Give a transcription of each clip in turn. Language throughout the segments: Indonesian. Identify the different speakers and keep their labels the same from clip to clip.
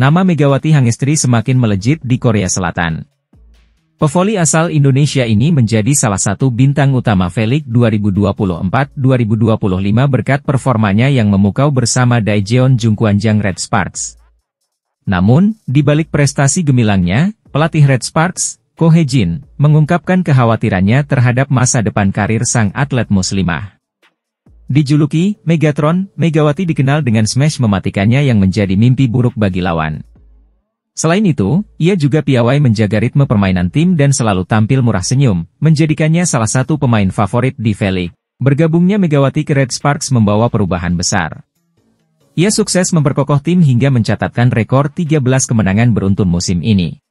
Speaker 1: nama Megawati Hangestri semakin melejit di Korea Selatan. Pevoli asal Indonesia ini menjadi salah satu bintang utama V-League 2024-2025 berkat performanya yang memukau bersama Daejeon Jungkwanjang Red Sparks. Namun, di balik prestasi gemilangnya, pelatih Red Sparks, Ko Hae-jin, mengungkapkan kekhawatirannya terhadap masa depan karir sang atlet muslimah. Dijuluki Megatron, Megawati dikenal dengan smash mematikannya yang menjadi mimpi buruk bagi lawan. Selain itu, ia juga piawai menjaga ritme permainan tim dan selalu tampil murah senyum, menjadikannya salah satu pemain favorit di V-League. Bergabungnya Megawati ke Red Sparks membawa perubahan besar. Ia sukses memperkokoh tim hingga mencatatkan rekor 13 kemenangan beruntun musim ini.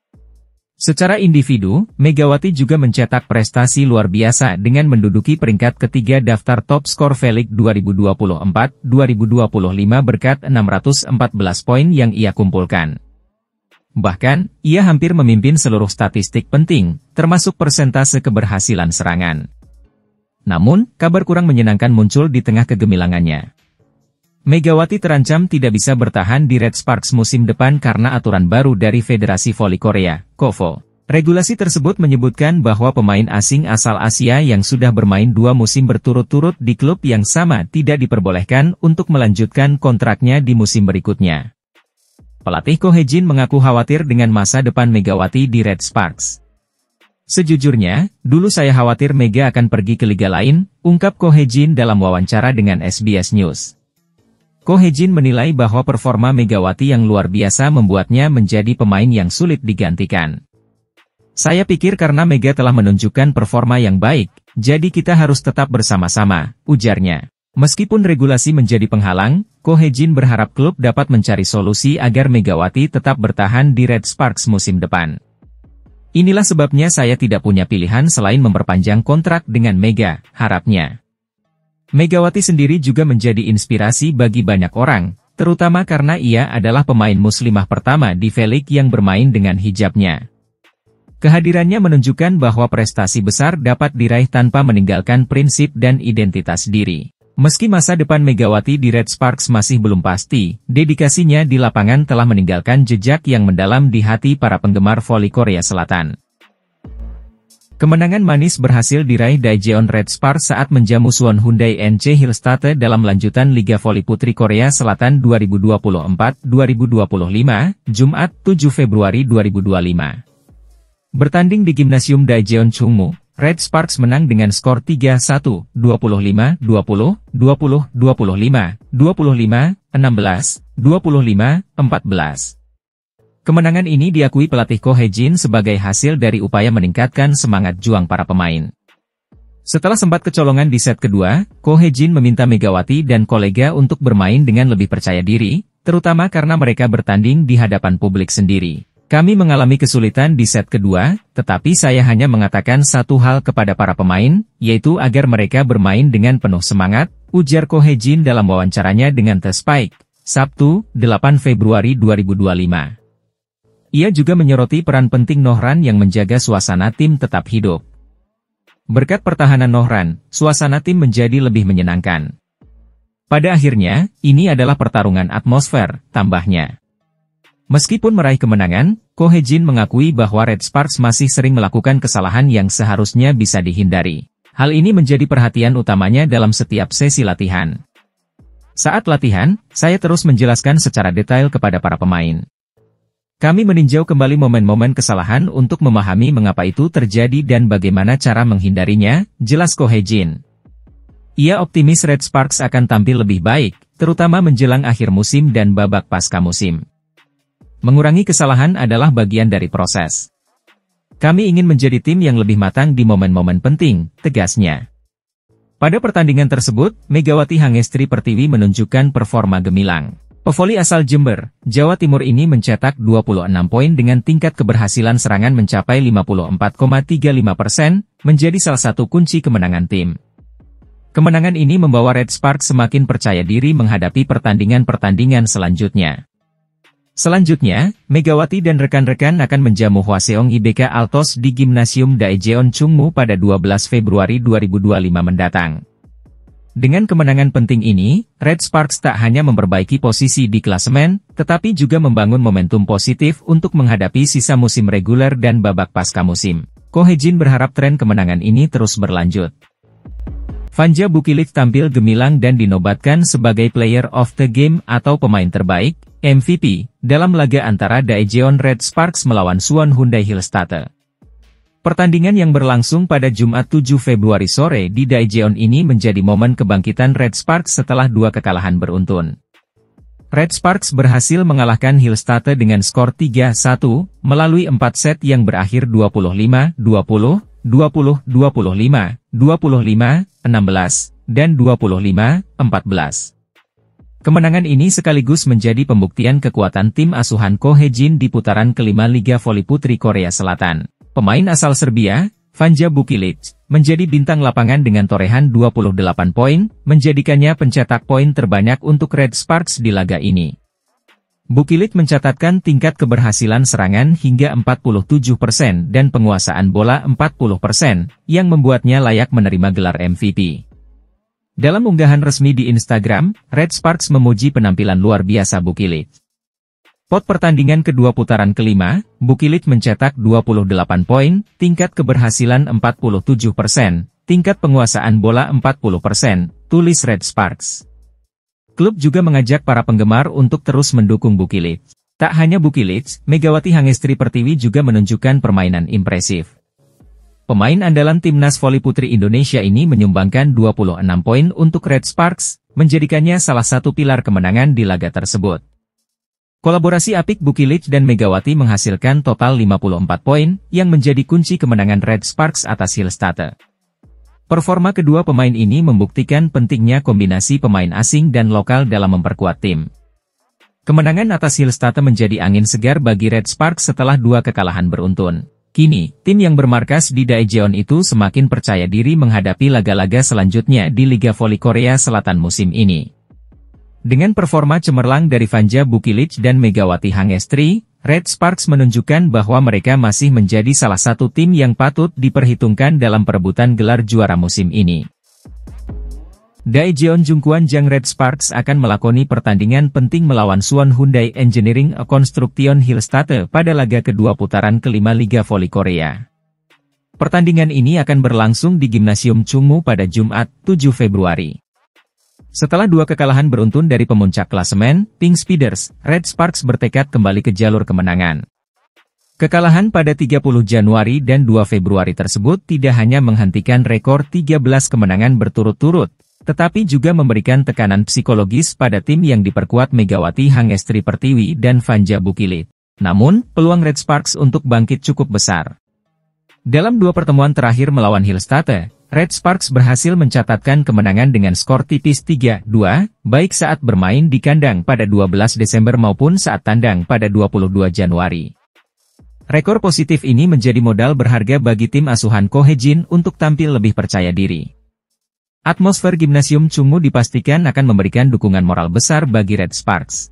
Speaker 1: Secara individu, Megawati juga mencetak prestasi luar biasa dengan menduduki peringkat ketiga daftar top skor V-League 2024-2025 berkat 614 poin yang ia kumpulkan. Bahkan, ia hampir memimpin seluruh statistik penting, termasuk persentase keberhasilan serangan. Namun, kabar kurang menyenangkan muncul di tengah kegemilangannya. Megawati terancam tidak bisa bertahan di Red Sparks musim depan karena aturan baru dari Federasi Voli Korea, KOVO. Regulasi tersebut menyebutkan bahwa pemain asing asal Asia yang sudah bermain 2 musim berturut-turut di klub yang sama tidak diperbolehkan untuk melanjutkan kontraknya di musim berikutnya. Pelatih Ko Hae-jin mengaku khawatir dengan masa depan Megawati di Red Sparks. Sejujurnya, dulu saya khawatir Mega akan pergi ke liga lain, ungkap Ko Hae-jin dalam wawancara dengan SBS News. Ko Hae-jin menilai bahwa performa Megawati yang luar biasa membuatnya menjadi pemain yang sulit digantikan. Saya pikir karena Mega telah menunjukkan performa yang baik, jadi kita harus tetap bersama-sama, ujarnya. Meskipun regulasi menjadi penghalang, Ko Hae-jin berharap klub dapat mencari solusi agar Megawati tetap bertahan di Red Sparks musim depan. Inilah sebabnya saya tidak punya pilihan selain memperpanjang kontrak dengan Mega, harapnya. Megawati sendiri juga menjadi inspirasi bagi banyak orang, terutama karena ia adalah pemain muslimah pertama di V-League yang bermain dengan hijabnya. Kehadirannya menunjukkan bahwa prestasi besar dapat diraih tanpa meninggalkan prinsip dan identitas diri. Meski masa depan Megawati di Red Sparks masih belum pasti, dedikasinya di lapangan telah meninggalkan jejak yang mendalam di hati para penggemar voli Korea Selatan. Kemenangan manis berhasil diraih Daejeon Red Sparks saat menjamu Suwon Hyundai NC Hillstate dalam lanjutan Liga Voli Putri Korea Selatan 2024-2025, Jumat 7 Februari 2025. Bertanding di Gimnasium Daejeon Chungmu, Red Sparks menang dengan skor 3-1, 25-20, 20-25, 25-16, 25-14. Kemenangan ini diakui pelatih Ko Hae-jin sebagai hasil dari upaya meningkatkan semangat juang para pemain. Setelah sempat kecolongan di set kedua, Ko Hae-jin meminta Megawati dan kolega untuk bermain dengan lebih percaya diri, terutama karena mereka bertanding di hadapan publik sendiri. Kami mengalami kesulitan di set kedua, tetapi saya hanya mengatakan satu hal kepada para pemain, yaitu agar mereka bermain dengan penuh semangat, ujar Ko Hae-jin dalam wawancaranya dengan The Spike, Sabtu, 8 Februari 2025. Ia juga menyoroti peran penting Nohran yang menjaga suasana tim tetap hidup. Berkat pertahanan Nohran, suasana tim menjadi lebih menyenangkan. Pada akhirnya, ini adalah pertarungan atmosfer, tambahnya. Meskipun meraih kemenangan, Ko Hae-jin mengakui bahwa Red Sparks masih sering melakukan kesalahan yang seharusnya bisa dihindari. Hal ini menjadi perhatian utamanya dalam setiap sesi latihan. Saat latihan, saya terus menjelaskan secara detail kepada para pemain. Kami meninjau kembali momen-momen kesalahan untuk memahami mengapa itu terjadi dan bagaimana cara menghindarinya, jelas Ko Hae-jin. Ia optimis Red Sparks akan tampil lebih baik, terutama menjelang akhir musim dan babak pasca musim. Mengurangi kesalahan adalah bagian dari proses. Kami ingin menjadi tim yang lebih matang di momen-momen penting, tegasnya. Pada pertandingan tersebut, Megawati Hangestri Pertiwi menunjukkan performa gemilang. Pevoli asal Jember, Jawa Timur ini mencetak 26 poin dengan tingkat keberhasilan serangan mencapai 54,35%, menjadi salah satu kunci kemenangan tim. Kemenangan ini membawa Red Sparks semakin percaya diri menghadapi pertandingan-pertandingan selanjutnya. Selanjutnya, Megawati dan rekan-rekan akan menjamu Hwaseong IBK Altos di Gimnasium Daejeon Chungmu pada 12 Februari 2025 mendatang. Dengan kemenangan penting ini, Red Sparks tak hanya memperbaiki posisi di klasemen, tetapi juga membangun momentum positif untuk menghadapi sisa musim reguler dan babak pasca musim. Ko Hee-jin berharap tren kemenangan ini terus berlanjut. Fanja Bukilid tampil gemilang dan dinobatkan sebagai Player of the Game atau pemain terbaik, MVP, dalam laga antara Daejeon Red Sparks melawan Suwon Hyundai Hillstatte. Pertandingan yang berlangsung pada Jumat 7 Februari sore di Daejeon ini menjadi momen kebangkitan Red Sparks setelah 2 kekalahan beruntun. Red Sparks berhasil mengalahkan Hillstatte dengan skor 3-1, melalui 4 set yang berakhir 25-20, 20-25, 25-16, dan 25-14. Kemenangan ini sekaligus menjadi pembuktian kekuatan tim asuhan Ko Hee-jin di putaran kelima Liga Voli Putri Korea Selatan. Pemain asal Serbia, Fanja Bukilid, menjadi bintang lapangan dengan torehan 28 poin, menjadikannya pencetak poin terbanyak untuk Red Sparks di laga ini. Bukilid mencatatkan tingkat keberhasilan serangan hingga 47% dan penguasaan bola 40%, yang membuatnya layak menerima gelar MVP. Dalam unggahan resmi di Instagram, Red Sparks memuji penampilan luar biasa Bukilid. Pot pertandingan kedua putaran kelima, Bukilid mencetak 28 poin, tingkat keberhasilan 47%, tingkat penguasaan bola 40%, tulis Red Sparks. Klub juga mengajak para penggemar untuk terus mendukung Bukilid. Tak hanya Bukilid, Megawati Hangestri Pertiwi juga menunjukkan permainan impresif. Pemain andalan Timnas Voli Putri Indonesia ini menyumbangkan 26 poin untuk Red Sparks, menjadikannya salah satu pilar kemenangan di laga tersebut. Kolaborasi apik Bukilid dan Megawati menghasilkan total 54 poin, yang menjadi kunci kemenangan Red Sparks atas Hillstatte. Performa kedua pemain ini membuktikan pentingnya kombinasi pemain asing dan lokal dalam memperkuat tim. Kemenangan atas Hillstatte menjadi angin segar bagi Red Sparks setelah 2 kekalahan beruntun. Kini, tim yang bermarkas di Daejeon itu semakin percaya diri menghadapi laga-laga selanjutnya di Liga Voli Korea Selatan musim ini. Dengan performa cemerlang dari Fanja Bukilid dan Megawati Hangestri, Red Sparks menunjukkan bahwa mereka masih menjadi salah satu tim yang patut diperhitungkan dalam perebutan gelar juara musim ini. Daejeon Jungkwanjang Red Sparks akan melakoni pertandingan penting melawan Suwon Hyundai Engineering Construction Hillstatte pada laga kedua putaran kelima Liga Voli Korea. Pertandingan ini akan berlangsung di Gimnasium Chungmu pada Jumat, 7 Februari. Setelah 2 kekalahan beruntun dari pemuncak klasemen, Pink Speeders, Red Sparks bertekad kembali ke jalur kemenangan. Kekalahan pada 30 Januari dan 2 Februari tersebut tidak hanya menghentikan rekor 13 kemenangan berturut-turut, tetapi juga memberikan tekanan psikologis pada tim yang diperkuat Megawati Hangestri Pertiwi dan Fanja Bukilid. Namun, peluang Red Sparks untuk bangkit cukup besar. Dalam 2 pertemuan terakhir melawan Hillstatte, Red Sparks berhasil mencatatkan kemenangan dengan skor tipis 3-2, baik saat bermain di kandang pada 12 Desember maupun saat tandang pada 22 Januari. Rekor positif ini menjadi modal berharga bagi tim asuhan Ko Hee-jin untuk tampil lebih percaya diri. Atmosfer Gimnasium Chungmu dipastikan akan memberikan dukungan moral besar bagi Red Sparks.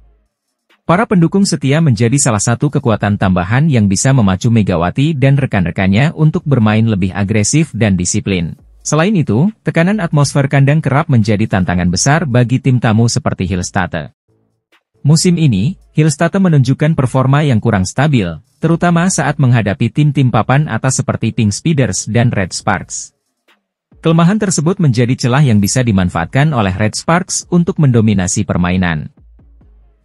Speaker 1: Para pendukung setia menjadi salah satu kekuatan tambahan yang bisa memacu Megawati dan rekan-rekannya untuk bermain lebih agresif dan disiplin. Selain itu, tekanan atmosfer kandang kerap menjadi tantangan besar bagi tim tamu seperti Hillstatte. Musim ini, Hillstatte menunjukkan performa yang kurang stabil, terutama saat menghadapi tim-tim papan atas seperti Pink Speeders dan Red Sparks. Kelemahan tersebut menjadi celah yang bisa dimanfaatkan oleh Red Sparks untuk mendominasi permainan.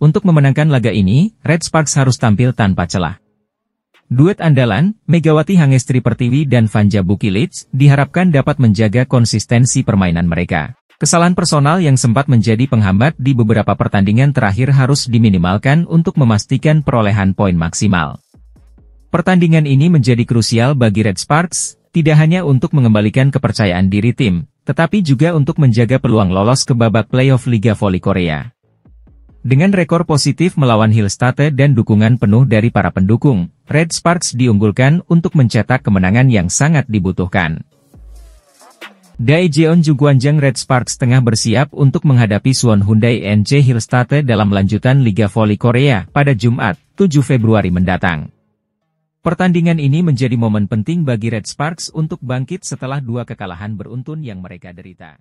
Speaker 1: Untuk memenangkan laga ini, Red Sparks harus tampil tanpa celah. Duet andalan, Megawati Hangestri Pertiwi dan Fanja Bukilid, diharapkan dapat menjaga konsistensi permainan mereka. Kesalahan personal yang sempat menjadi penghambat di beberapa pertandingan terakhir harus diminimalkan untuk memastikan perolehan poin maksimal. Pertandingan ini menjadi krusial bagi Red Sparks, tidak hanya untuk mengembalikan kepercayaan diri tim, tetapi juga untuk menjaga peluang lolos ke babak playoff Liga Voli Korea. Dengan rekor positif melawan Hillstatte dan dukungan penuh dari para pendukung, Red Sparks diunggulkan untuk mencetak kemenangan yang sangat dibutuhkan. Daejeon Jungkwanjang Red Sparks tengah bersiap untuk menghadapi Suwon Hyundai NC Hillstatte dalam lanjutan Liga Voli Korea pada Jumat, 7 Februari mendatang. Pertandingan ini menjadi momen penting bagi Red Sparks untuk bangkit setelah 2 kekalahan beruntun yang mereka derita.